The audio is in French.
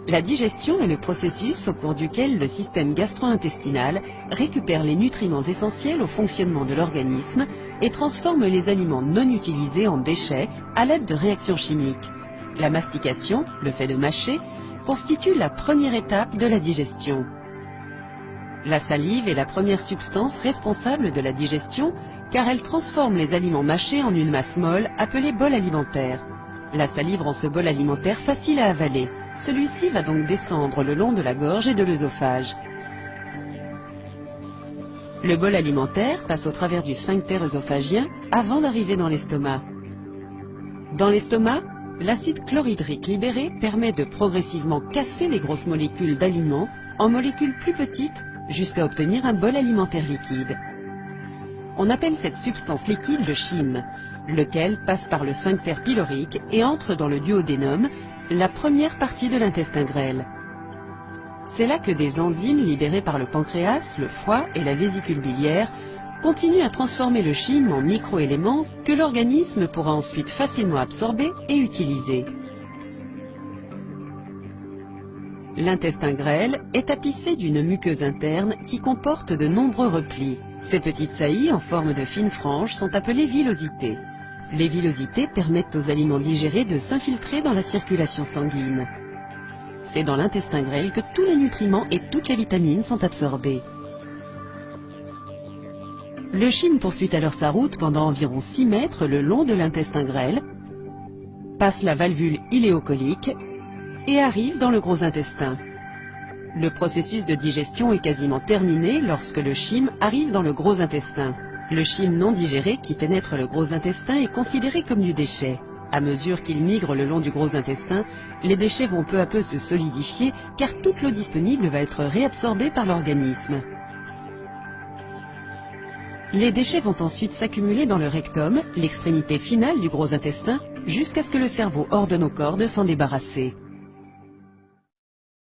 La digestion est le processus au cours duquel le système gastro-intestinal récupère les nutriments essentiels au fonctionnement de l'organisme et transforme les aliments non utilisés en déchets à l'aide de réactions chimiques. La mastication, le fait de mâcher, constitue la première étape de la digestion. La salive est la première substance responsable de la digestion car elle transforme les aliments mâchés en une masse molle appelée bol alimentaire. La salive rend ce bol alimentaire facile à avaler. Celui-ci va donc descendre le long de la gorge et de l'œsophage. Le bol alimentaire passe au travers du sphincter œsophagien avant d'arriver dans l'estomac. Dans l'estomac, l'acide chlorhydrique libéré permet de progressivement casser les grosses molécules d'aliments en molécules plus petites jusqu'à obtenir un bol alimentaire liquide. On appelle cette substance liquide le chyme, lequel passe par le sphincter pylorique et entre dans le duodénum, la première partie de l'intestin grêle. C'est là que des enzymes libérées par le pancréas, le foie et la vésicule biliaire continuent à transformer le chyme en microéléments que l'organisme pourra ensuite facilement absorber et utiliser. L'intestin grêle est tapissé d'une muqueuse interne qui comporte de nombreux replis. Ces petites saillies en forme de fines franges sont appelées villosités. Les villosités permettent aux aliments digérés de s'infiltrer dans la circulation sanguine. C'est dans l'intestin grêle que tous les nutriments et toutes les vitamines sont absorbés. Le chyme poursuit alors sa route pendant environ 6 mètres le long de l'intestin grêle, passe la valvule iléocolique et arrive dans le gros intestin. Le processus de digestion est quasiment terminé lorsque le chyme arrive dans le gros intestin. Le chyme non digéré qui pénètre le gros intestin est considéré comme du déchet. À mesure qu'il migre le long du gros intestin, les déchets vont peu à peu se solidifier car toute l'eau disponible va être réabsorbée par l'organisme. Les déchets vont ensuite s'accumuler dans le rectum, l'extrémité finale du gros intestin, jusqu'à ce que le cerveau ordonne au corps de s'en débarrasser.